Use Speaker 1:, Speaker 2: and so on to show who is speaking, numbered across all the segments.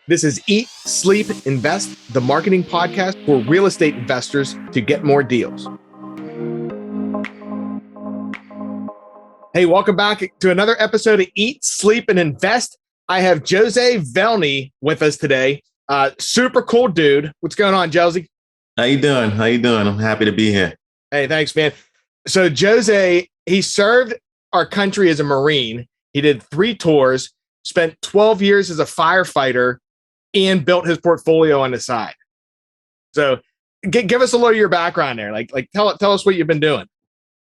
Speaker 1: This is Eat, Sleep, Invest, the marketing podcast for real estate investors to get more deals. Hey, welcome back to another episode of Eat, Sleep, and Invest. I have Josue Velney with us today. Super cool dude. What's going on, Josie?
Speaker 2: How you doing? I'm happy to be here.
Speaker 1: Hey, thanks, man. So Josue, he served our country as a Marine. He did 3 tours, spent 12 years as a firefighter, and built his portfolio on the side. So give us a little of your background there. Tell us what you've been doing.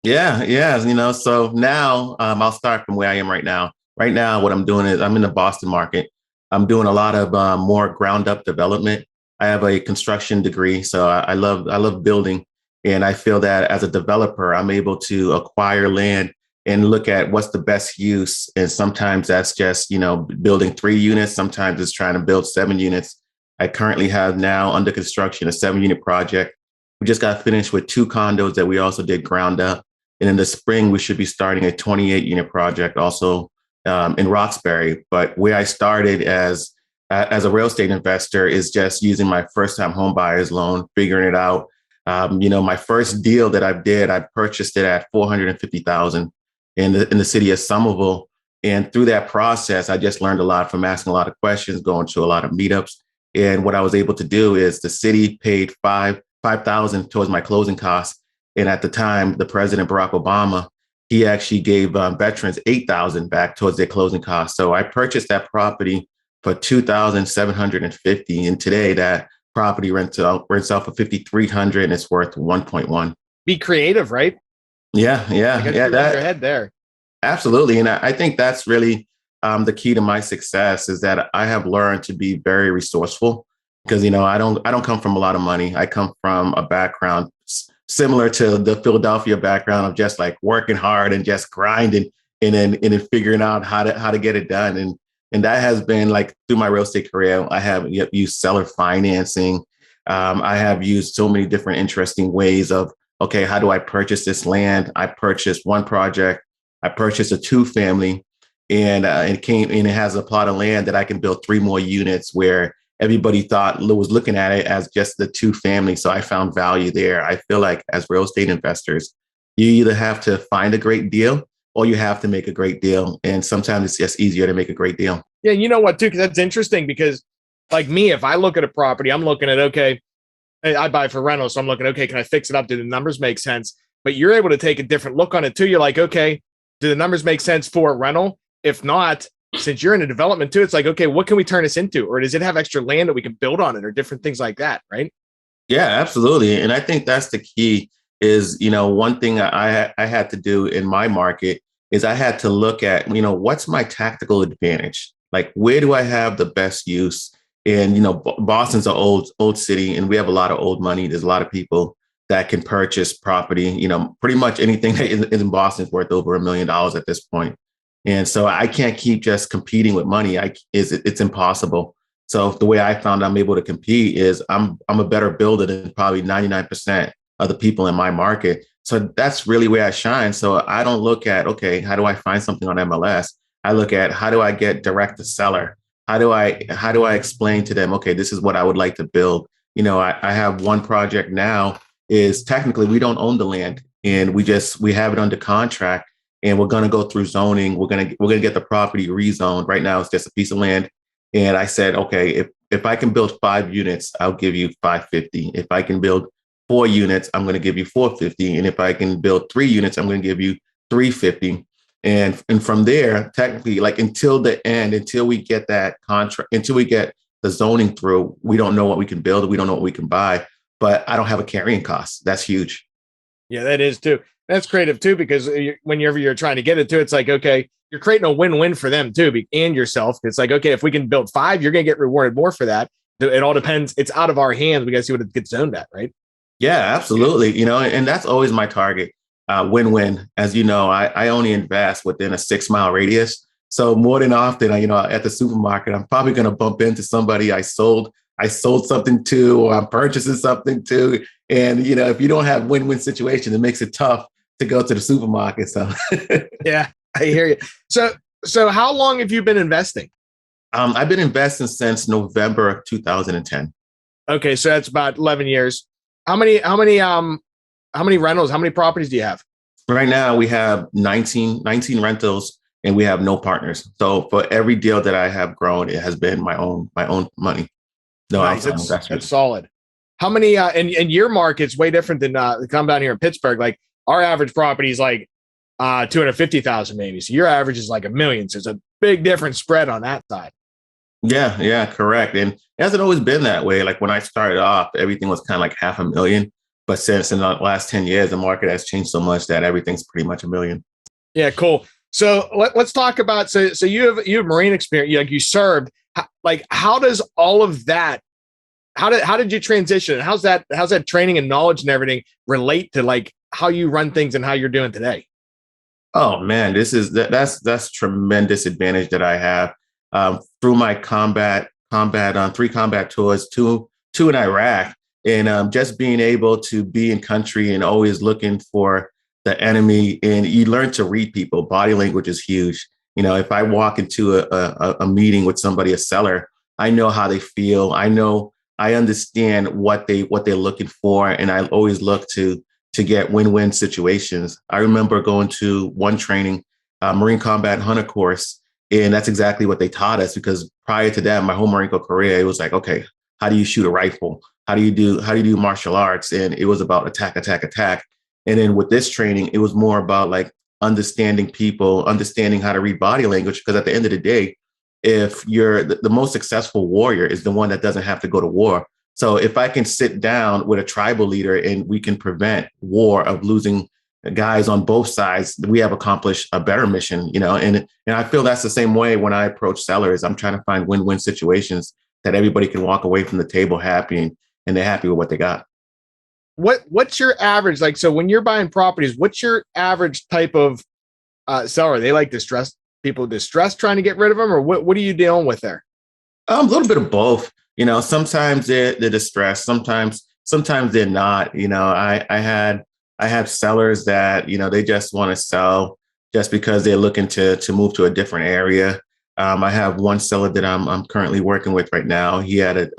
Speaker 2: Yeah. So now I'll start from where I am right now. Right now, what I'm doing is I'm in the Boston market. I'm doing a lot of more ground up development. I have a construction degree, so I love building. And I feel that as a developer, I'm able to acquire land and look at what's the best use. And sometimes that's just, building 3 units. Sometimes it's trying to build 7 units. I currently have now under construction a 7-unit project. We just got finished with 2 condos that we also did ground up. And in the spring, we should be starting a 28-unit project also in Roxbury. But where I started as a real estate investor is just using my first-time home buyer's loan, figuring it out. My first deal that I purchased it at $450,000 in the city of Somerville. And through that process, I just learned a lot from asking a lot of questions, going to a lot of meetups. And what I was able to do is the city paid $5,000 towards my closing costs. And at the time, the President Barack Obama, he actually gave veterans $8,000 back towards their closing costs. So I purchased that property for $2,750, and today that property rents out for $5,300, and it's worth 1.1.
Speaker 1: Be creative, right?
Speaker 2: Yeah.
Speaker 1: That your head there.
Speaker 2: Absolutely, and I think that's really the key to my success is that I have learned to be very resourceful because I don't come from a lot of money. I come from a background similar to the Philadelphia background of just like working hard and just grinding and then figuring out how to get it done. And that has been like through my real estate career. I have used seller financing. I have used so many different interesting ways of, okay, how do I purchase this land? I purchased one project. I purchased a 2-family and it has a plot of land that I can build 3 more units where everybody was looking at it as just the 2-family. So I found value there. I feel like as real estate investors, you either have to find a great deal or you have to make a great deal. And sometimes it's just easier to make a great deal.
Speaker 1: Yeah, you know what, too, because that's interesting because like me, if I look at a property, I'm looking at, okay, I buy for rental. So I'm looking, okay, can I fix it up? Do the numbers make sense? But you're able to take a different look on it too. You're like, okay, do the numbers make sense for rental? If not, since you're in a development too, it's like, okay, what can we turn this into? Or does it have extra land that we can build on it or different things like that, right?
Speaker 2: Yeah, absolutely. And I think that's the key is, one thing I had to do in my market is I had to look at, what's my tactical advantage? Like, where do I have the best use? And, Boston's an old city and we have a lot of old money. There's a lot of people that can purchase property, pretty much anything that is in Boston is worth over $1 million at this point. And so I can't keep just competing with money. It's impossible. So the way I found I'm able to compete is I'm a better builder than probably 99% of the people in my market. So that's really where I shine. So I don't look at, okay, how do I find something on MLS? I look at how do I get direct to seller? How do I explain to them, okay, this is what I would like to build? I have one project now is technically we don't own the land and we have it under contract. And we're going to go through zoning. We're going to get the property rezoned. Right now, it's just a piece of land. And I said, okay, if I can build 5 units, I'll give you $550. If I can build 4 units, I'm going to give you $450. And if I can build 3 units, I'm going to give you $350. And from there, technically, like until the end, until we get that contract, until we get the zoning through, we don't know what we can build. We don't know what we can buy. But I don't have a carrying cost. That's huge.
Speaker 1: Yeah, that is too. That's creative too, because whenever you're trying to get it to, it's like, okay, you're creating a win-win for them too, and yourself. It's like, okay, if we can build 5, you're going to get rewarded more for that. It all depends. It's out of our hands. We got to see what it gets zoned at, right?
Speaker 2: Yeah, absolutely. And that's always my target. Win-win. As you know, I only invest within a 6-mile radius. So more than often, at the supermarket, I'm probably going to bump into somebody I sold something to, or I'm purchasing something to. And, if you don't have win-win situation, it makes it tough to go to the supermarket. So
Speaker 1: yeah, I hear you. So how long have you been investing?
Speaker 2: I've been investing since November of 2010.
Speaker 1: Okay, so that's about 11 years. How many rentals, how many properties do you have?
Speaker 2: Right now, we have 19 rentals, and we have no partners. So for every deal that I have grown, it has been my own money, no
Speaker 1: Nice.
Speaker 2: outside
Speaker 1: That's
Speaker 2: investors.
Speaker 1: solid. How many and your market's way different than come down here in Pittsburgh. Like our average property is like 250,000 maybe. So your average is like a million. So it's a big different spread on that side.
Speaker 2: Yeah, yeah, correct. And it hasn't always been that way. Like when I started off, everything was kind of like 500,000. But since in the last 10 years, the market has changed so much that everything's pretty much a million.
Speaker 1: Yeah, cool. So let's talk about so you have marine experience, like you served. Like how does all of that how did you transition? How's that training and knowledge and everything relate to like how you run things and how you're doing today?
Speaker 2: Oh man, that's tremendous advantage that I have through my combat on 3 combat tours, two in Iraq, and just being able to be in country and always looking for the enemy, and you learn to read people. Body language is huge. If I walk into a meeting with somebody, a seller, I know how they feel. I understand what they're looking for, and I always look to get win-win situations. I remember going to one training, Marine Combat Hunter course, and that's exactly what they taught us. Because prior to that, my whole Marine Corps career, it was like, okay, how do you shoot a rifle? How do you do martial arts? And it was about attack, attack, attack. And then with this training, it was more about like understanding people, understanding how to read body language. Because at the end of the day, if you're the most successful warrior is the one that doesn't have to go to war. So if I can sit down with a tribal leader and we can prevent war of losing guys on both sides, we have accomplished a better mission, and I feel that's the same way when I approach sellers. I'm trying to find win-win situations that everybody can walk away from the table happy, and they're happy with what they got.
Speaker 1: What's your average like? So when you're buying properties, what's your average type of seller? They like distressed trying to get rid of them, or what are you dealing with there?
Speaker 2: A little bit of both. Sometimes they're distressed. Sometimes they're not. I have sellers that they just want to sell just because they're looking to move to a different area. I have one seller that I'm currently working with right now. He had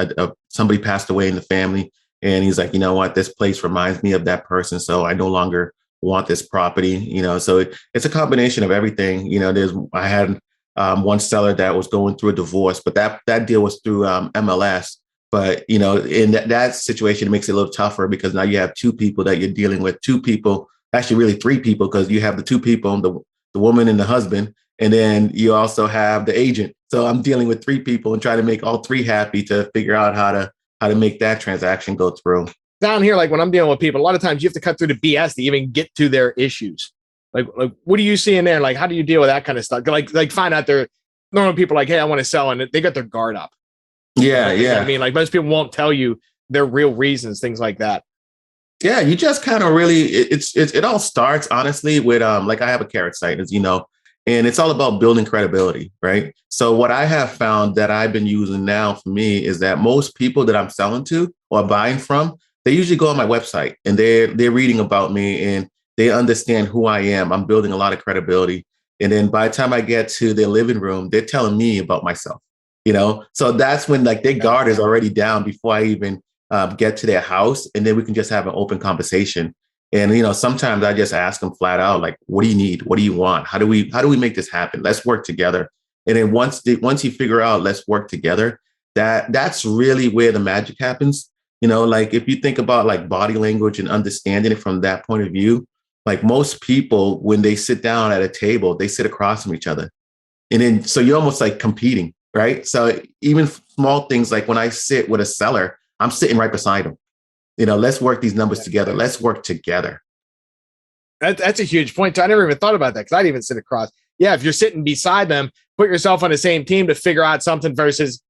Speaker 2: somebody passed away in the family, and he's like, you know what, this place reminds me of that person, so I no longer want this property. So it's a combination of everything. I had one seller that was going through a divorce, but that deal was through MLS. But in that situation, it makes it a little tougher because now you have two people that you're dealing with. Two people, actually, really three people, because you have the two people, the woman and the husband, and then you also have the agent. So I'm dealing with three people and trying to make all three happy to figure out how to make that transaction go through.
Speaker 1: Down here, like when I'm dealing with people, a lot of times you have to cut through the BS to even get to their issues. Like what do you see in there? Like, how do you deal with that kind of stuff? Like find out they're normal people like, hey, I want to sell, and they got their guard up.
Speaker 2: Yeah,
Speaker 1: You know what
Speaker 2: yeah.
Speaker 1: I mean, like most people won't tell you their real reasons, things like that.
Speaker 2: Yeah, you just kind of really it all starts honestly with like I have a carrot site, as you know, and it's all about building credibility, right? So what I have found that I've been using now for me is that most people that I'm selling to or buying from, they usually go on my website and they're reading about me and they understand who I am. I'm building a lot of credibility. And then by the time I get to their living room, they're telling me about myself, So that's when like their guard is already down before I even get to their house, and then we can just have an open conversation. And sometimes I just ask them flat out, like, "What do you need? What do you want? How do we make this happen? Let's work together." And then once you figure out, let's work together, that's really where the magic happens. Like if you think about like body language and understanding it from that point of view, like most people when they sit down at a table, they sit across from each other, and then so you're almost like competing, right? So even small things like when I sit with a seller, I'm sitting right beside them. Let's work these numbers together. Let's work together.
Speaker 1: That's a huge point. I never even thought about that because I didn't even sit across. Yeah, if you're sitting beside them, put yourself on the same team to figure out something versus,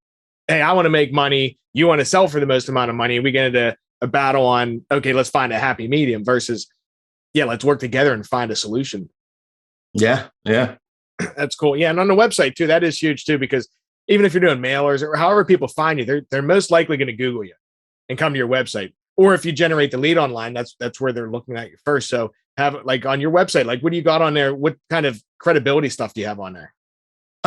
Speaker 1: hey, I want to make money. You want to sell for the most amount of money. We get into a battle on, okay, let's find a happy medium versus, yeah, let's work together and find a solution.
Speaker 2: Yeah, yeah.
Speaker 1: That's cool. Yeah, and on the website too, that is huge too, because even if you're doing mailers or however people find you, they're most likely going to Google you and come to your website. Or if you generate the lead online, that's where they're looking at you first. So have like on your website, like what do you got on there? What kind of credibility stuff do you have on there?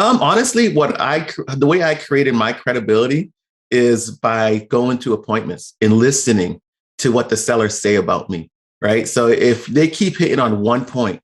Speaker 2: Honestly, the way I created my credibility is by going to appointments and listening to what the sellers say about me, right? So if they keep hitting on one point,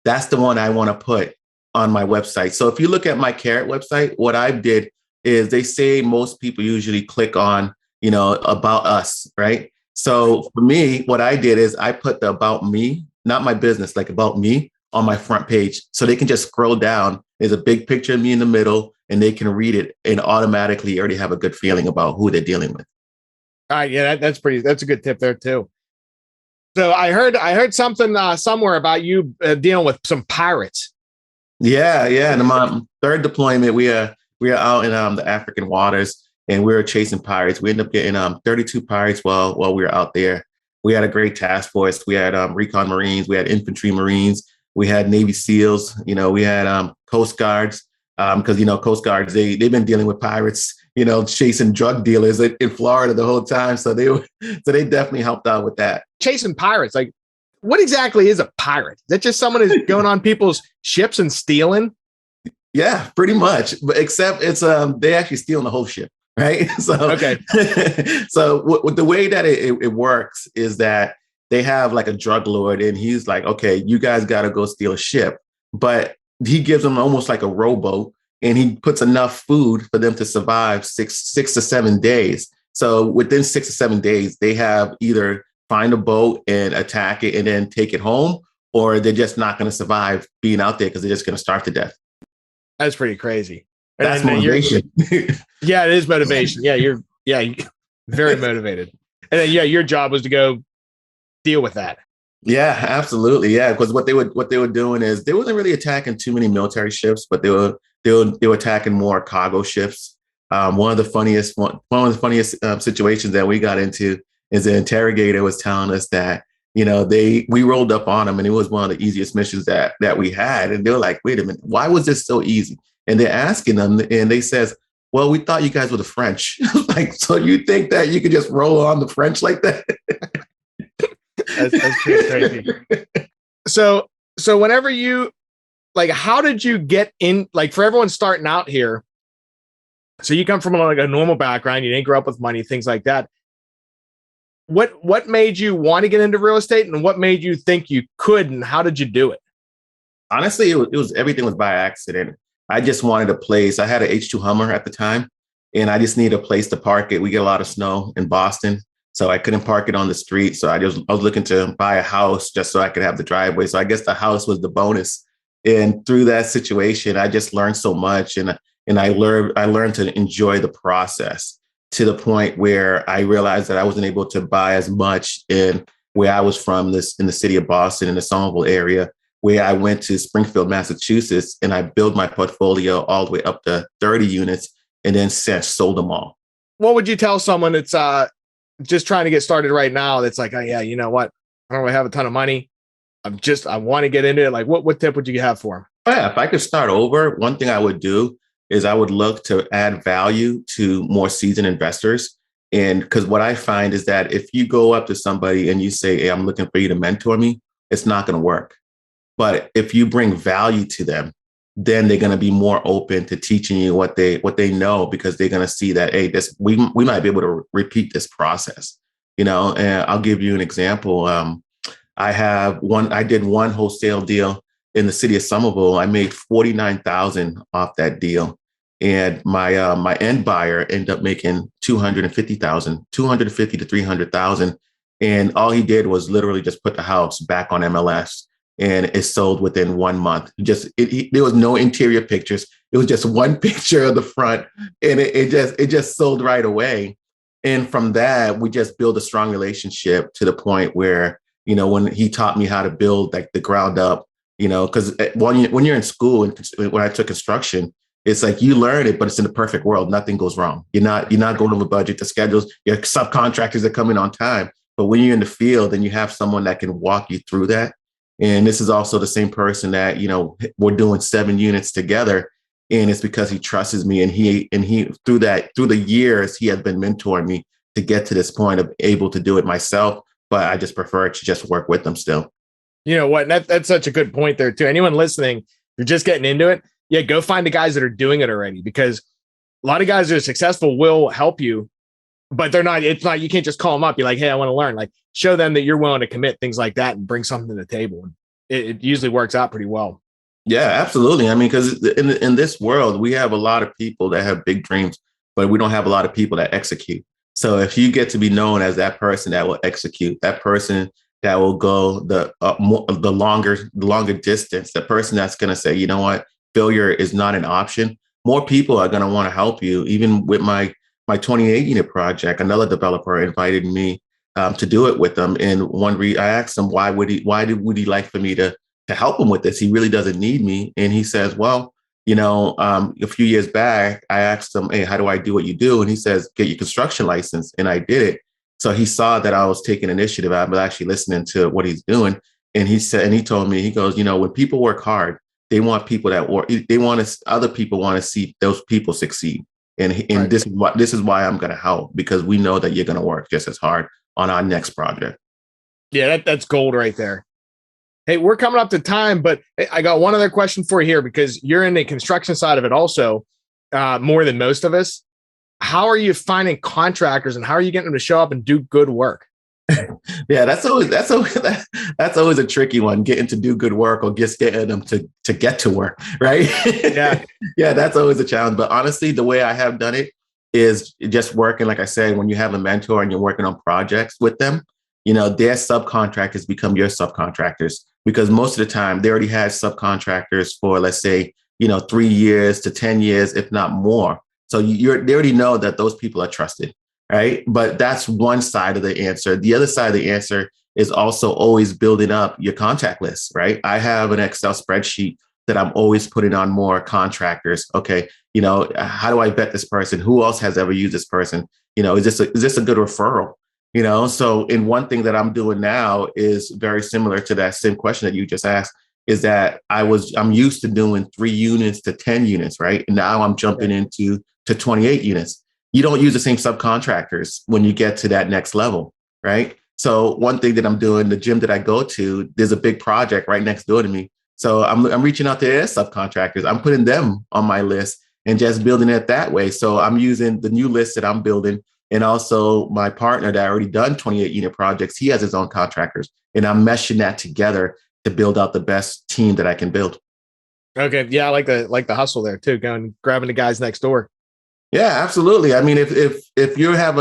Speaker 2: that's the one I want to put on my website. So if you look at my Carrot website, what I did is they say most people usually click on, about us, right? So for me, what I did is I put the about me, not my business, like about me on my front page. So they can just scroll down. There's a big picture of me in the middle and they can read it and automatically already have a good feeling about who they're dealing with.
Speaker 1: All right. Yeah, that's a good tip there too. So I heard something somewhere about you dealing with some pirates.
Speaker 2: Yeah. And my third deployment, we are out in the African waters and we were chasing pirates. We ended up getting 32 pirates while we were out there. We had a great task force. We had recon Marines, we had infantry Marines, we had Navy SEALs. We had Coast Guards because Coast Guards they've been dealing with pirates, chasing drug dealers in Florida the whole time. So they definitely helped out with that.
Speaker 1: Chasing pirates, like what exactly is a pirate? Is that just someone who's going on people's ships and stealing?
Speaker 2: Yeah, pretty much. But except it's they actually stealing the whole ship, right? So
Speaker 1: okay.
Speaker 2: So with the way that it works is that they have like a drug lord, and he's like, okay, you guys got to go steal a ship, but he gives them almost like a rowboat, and he puts enough food for them to survive six to 7 days. So within 6 to 7 days, they have either find a boat and attack it and then take it home, or they're just not going to survive being out there because they're just going to starve to death.
Speaker 1: That's pretty crazy.
Speaker 2: That's motivation.
Speaker 1: Yeah, it is motivation. Yeah, you're very motivated. And then your job was to go deal with that.
Speaker 2: Yeah, absolutely. Yeah, because what they were doing is they wasn't really attacking too many military ships, but they were attacking more cargo ships. One of the funniest situations that we got into is the interrogator was telling us that we rolled up on them and it was one of the easiest missions that we had, and they were like, wait a minute, why was this so easy? And they're asking them, and they says, well, we thought you guys were the French. Like, so you think that you could just roll on the French like that?
Speaker 1: That's pretty crazy. So whenever you how did you get in, for everyone starting out here? So you come from like a normal background, you didn't grow up with money, things like that. What made you want to get into real estate, and what made you think you could, and how did you do it?
Speaker 2: Honestly, everything was by accident. I just wanted a place. I had an H2 Hummer at the time, and I just needed a place to park it. We get a lot of snow in Boston, so I couldn't park it on the street. So I was looking to buy a house just so I could have the driveway. So I guess the house was the bonus. And through that situation, I just learned so much, and I learned to enjoy the process, to the point where I realized that I wasn't able to buy as much in where I was from, in the city of Boston, in the Somerville area, where I went to Springfield, Massachusetts, and I built my portfolio all the way up to 30 units and then sold them all.
Speaker 1: What would you tell someone that's just trying to get started right now that's like, oh, yeah, you know what? I don't really have a ton of money. I want to get into it. Like, what tip would you have for them?
Speaker 2: Yeah, if I could start over, one thing I would do is I would look to add value to more seasoned investors. And because what I find is that if you go up to somebody and you say, hey, I'm looking for you to mentor me, it's not going to work. But if you bring value to them, then they're going to be more open to teaching you what they know, because they're going to see that, hey, we might be able to repeat this process, And I'll give you an example. I did one wholesale deal in the city of Somerville. I made $49,000 off that deal. And my end buyer ended up making $250,000 to $300,000. And all he did was literally just put the house back on MLS, and it sold within 1 month. There was no interior pictures. It was just one picture of the front, and it just sold right away. And from that, we just built a strong relationship to the point where, when he taught me how to build like the ground up, because when you're in school and when I took construction, it's like you learn it, but it's in the perfect world. Nothing goes wrong. You're not going over budget. The schedules, your subcontractors are coming on time. But when you're in the field and you have someone that can walk you through that, and this is also the same person that, we're doing 7 units together, and it's because he trusts me, and he through the years, he has been mentoring me to get to this point of able to do it myself. But I just prefer to just work with them still.
Speaker 1: You know what? That's such a good point there too. Anyone listening, you're just getting into it. yeah, go find the guys that are doing it already, because a lot of guys that are successful will help you, but they're not, it's not, you can't just call them up, be like, hey, I want to learn. Like, show them that you're willing to commit, things like that, and bring something to the table. And it usually works out pretty well.
Speaker 2: Yeah, absolutely. I mean, because in this world, we have a lot of people that have big dreams, but we don't have a lot of people that execute. So if you get to be known as that person that will execute, that person that will go the longer distance, the person that's going to say, you know what, failure is not an option. More people are going to want to help you. Even with my 28 unit project, another developer invited me to do it with them. And I asked him would he like for me to help him with this? He really doesn't need me. And he says, well, a few years back, I asked him, hey, how do I do what you do? And he says, get your construction license. And I did it. So he saw that I was taking initiative. I was actually listening to what he's doing. And he told me, he goes, when people work hard, they want people that work, other people want to see those people succeed. And
Speaker 1: Right.
Speaker 2: This is why I'm going to help, because we know that you're going to work just as hard on our next project.
Speaker 1: Yeah, that's gold right there. Hey, we're coming up to time, but I got one other question for you here, because you're in the construction side of it also, more than most of us. How are you finding contractors, and how are you getting them to show up and do good work?
Speaker 2: Yeah, that's always a tricky one, getting to do good work or just getting them to get to work, right?
Speaker 1: Yeah.
Speaker 2: Yeah, that's always a challenge. But honestly, the way I have done it is just working, like I said, when you have a mentor and you're working on projects with them, their subcontractors become your subcontractors, because most of the time they already had subcontractors for, let's say, 3 years to 10 years, if not more. So they already know that those people are trusted, right? But that's one side of the answer. The other side of the answer is also always building up your contact list, right? I have an Excel spreadsheet that I'm always putting on more contractors. Okay, how do I vet this person? Who else has ever used this person? Is this a good referral? So in one thing that I'm doing now is very similar to that same question that you just asked, is that I'm used to doing 3 units to 10 units, right? And now I'm jumping into 28 units. You don't use the same subcontractors when you get to that next level, right? So one thing that I'm doing, the gym that I go to, there's a big project right next door to me. So I'm reaching out to their subcontractors. I'm putting them on my list and just building it that way. So I'm using the new list that I'm building. And also my partner that already done 28 unit projects, he has his own contractors. And I'm meshing that together to build out the best team that I can build.
Speaker 1: Okay. Yeah, I like the hustle there too, going grabbing the guys next door.
Speaker 2: Yeah, absolutely. I mean, if you have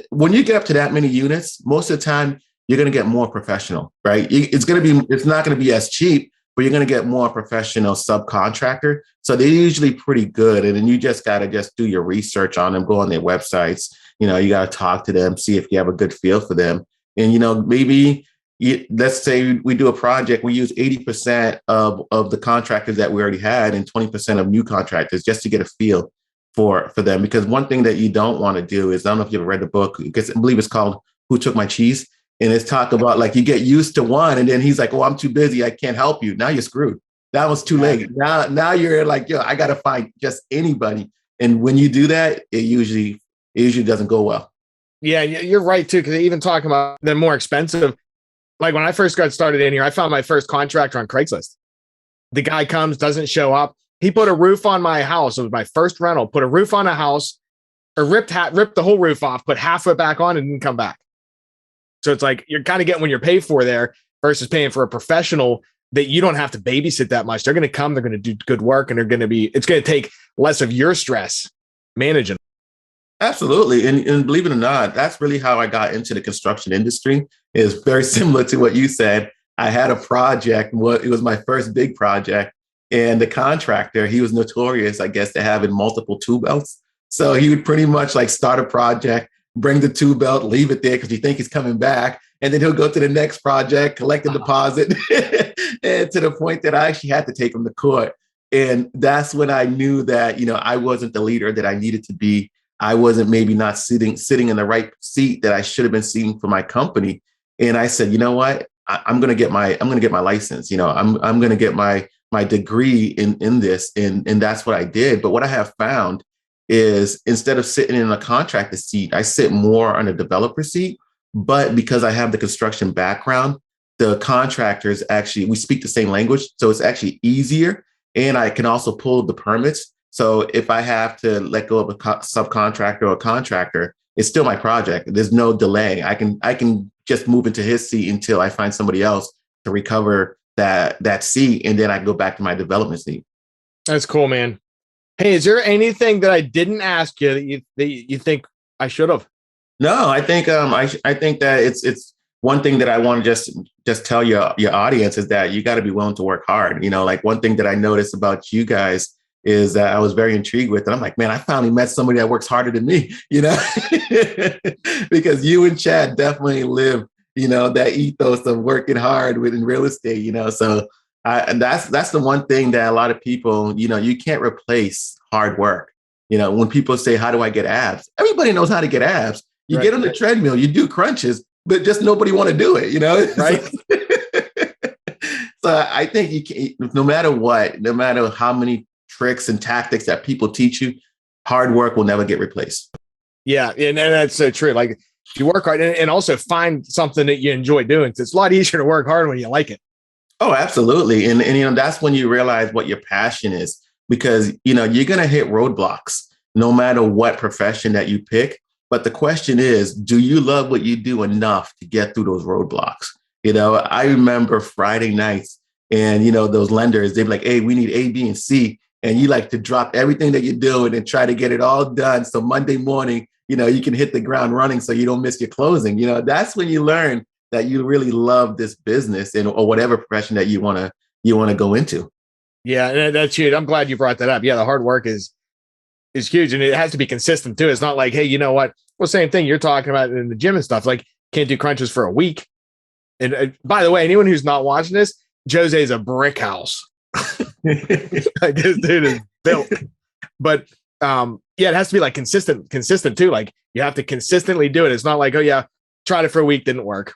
Speaker 2: when you get up to that many units, most of the time you're going to get more professional, right? It's not going to be as cheap, but you're going to get more professional subcontractor. So they're usually pretty good. And then you just got to just do your research on them, go on their websites. You got to talk to them, see if you have a good feel for them. And, maybe let's say we do a project, we use 80% of the contractors that we already had and 20% of new contractors just to get a feel for them. Because one thing that you don't want to do is, I don't know if you've ever read the book, because I believe it's called Who Took My Cheese? And it's talk about, like, you get used to one and then he's like, oh, I'm too busy, I can't help you. Now you're screwed. That was too late. Now you're like, I got to find just anybody. And when you do that, it usually doesn't go well.
Speaker 1: Yeah, you're right too, because even talking about they're more expensive. Like when I first got started in here, I found my first contractor on Craigslist. The guy comes, doesn't show up. He put a roof on my house. It was my first rental. Put a roof on a house, or ripped the whole roof off, put half of it back on, and didn't come back. So it's like you're kind of getting what you're paid for there versus paying for a professional that you don't have to babysit that much. They're going to come, they're going to do good work, and it's going to take less of your stress managing.
Speaker 2: Absolutely. And believe it or not, that's really how I got into the construction industry. Is very similar to what you said. I had a project, it was my first big project, and the contractor, he was notorious, I guess, to having multiple tool belts. So he would pretty much like start a project, bring the tool belt, leave it there because you think he's coming back. And then he'll go to the next project, collect the deposit, and to the point that I actually had to take him to court. And that's when I knew that, I wasn't the leader that I needed to be. I wasn't maybe not sitting in the right seat that I should have been sitting for my company. And I said, you know what? I'm going to get my license. I'm going to get my degree in this. And that's what I did. But what I have found is, instead of sitting in a contractor seat, I sit more on a developer seat. But because I have the construction background, the contractors, actually, we speak the same language. So it's actually easier. and I can also pull the permits. So if I have to let go of a subcontractor or a contractor, it's still my project. There's no delay. I can just move into his seat until I find somebody else to recover that seat, and then I go back to my development seat.
Speaker 1: That's cool, man. Hey, is there anything that I didn't ask you that you think I should have?
Speaker 2: No, I think I think that it's one thing that I want to just tell your audience is that you got to be willing to work hard. Like one thing that I noticed about you guys is that I was very intrigued with, and I'm like, man, I finally met somebody that works harder than me, because you and Chad definitely live, that ethos of working hard within real estate, so that's the one thing that a lot of people, you can't replace hard work. When people say, how do I get abs? Everybody knows how to get abs. You get on the treadmill, you do crunches, but just nobody want to do it,
Speaker 1: Right.
Speaker 2: So I think you can, no matter what, no matter how many tricks and tactics that people teach you, hard work will never get replaced.
Speaker 1: Yeah. And that's so true. Like if you work hard and also find something that you enjoy doing. It's a lot easier to work hard when you like it.
Speaker 2: Oh, absolutely. And that's when you realize what your passion is, because, you're going to hit roadblocks no matter what profession that you pick. But the question is, do you love what you do enough to get through those roadblocks? I remember Friday nights and, those lenders, they'd be like, hey, we need A, B, and C. And you like to drop everything that you're doing and try to get it all done. So Monday morning, you can hit the ground running so you don't miss your closing. That's when you learn that you really love this business or whatever profession that you want to go into.
Speaker 1: Yeah, that's huge. I'm glad you brought that up. Yeah, the hard work is huge, and it has to be consistent too. It's not like, hey, you know what? Well, same thing you're talking about in the gym and stuff. Like, can't do crunches for a week. And by the way, anyone who's not watching this, Jose's a brick house. Like this dude is built. But yeah, it has to be like consistent too. Like you have to consistently do it. It's not like, oh yeah, tried it for a week, didn't work.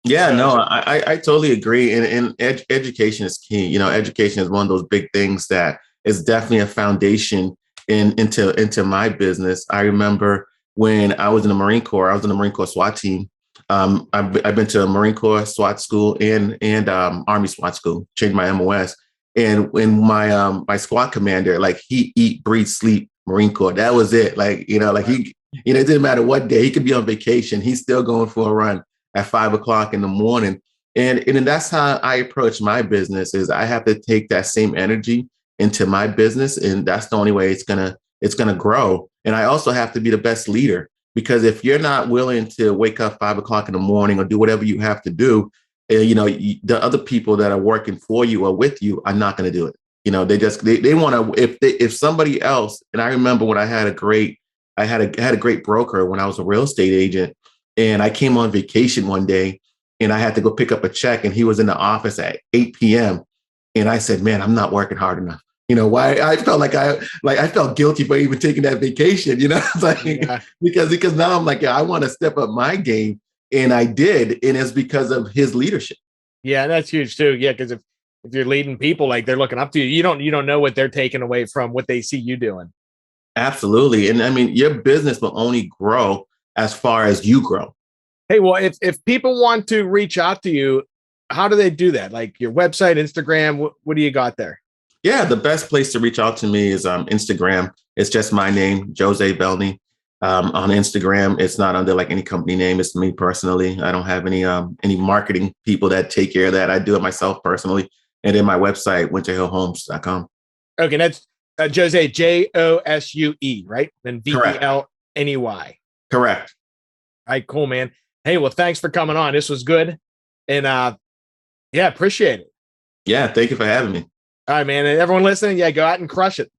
Speaker 2: Yeah, no, I totally agree. And education is key. Education is one of those big things that is definitely a foundation into my business. I remember when I was in the Marine Corps, I was in the Marine Corps SWAT team. I've been to a Marine Corps SWAT school and Army SWAT school, changed my MOS. And when my squad commander, like he eat, breathe, sleep Marine Corps. That was it. Like, he, it didn't matter what day, he could be on vacation. He's still going for a run at 5 o'clock in the morning. And that's how I approach my business is I have to take that same energy into my business. And that's the only way it's gonna grow. And I also have to be the best leader, because if you're not willing to wake up 5 o'clock in the morning or do whatever you have to do, the other people that are working for you or with you are not going to do it. They want to, if somebody else, and I remember when I had a great broker when I was a real estate agent, and I came on vacation one day and I had to go pick up a check and he was in the office at 8 p.m. And I said, man, I'm not working hard enough. Why? I felt I felt guilty for even taking that vacation, because now I'm like, yeah, I want to step up my game. And I did. And it's because of his leadership.
Speaker 1: Yeah, that's huge too. Yeah. Cause if you're leading people, like they're looking up to you, you don't know what they're taking away from what they see you doing.
Speaker 2: Absolutely. And I mean, your business will only grow as far as you grow.
Speaker 1: Hey, well, if people want to reach out to you, how do they do that? Like your website, Instagram, what do you got there?
Speaker 2: Yeah, the best place to reach out to me is Instagram. It's just my name, Josue Velney. On Instagram, it's not under like any company name. It's me personally. I don't have any marketing people that take care of that. I do it myself personally. And then my website, winterhillhomes.com.
Speaker 1: Okay, that's Josue, Josue, right? Then Velney.
Speaker 2: Correct.
Speaker 1: All right, cool, man. Hey, well, thanks for coming on. This was good. And yeah, appreciate it.
Speaker 2: Yeah, thank you for having me.
Speaker 1: All right, man. And everyone listening, yeah, go out and crush it.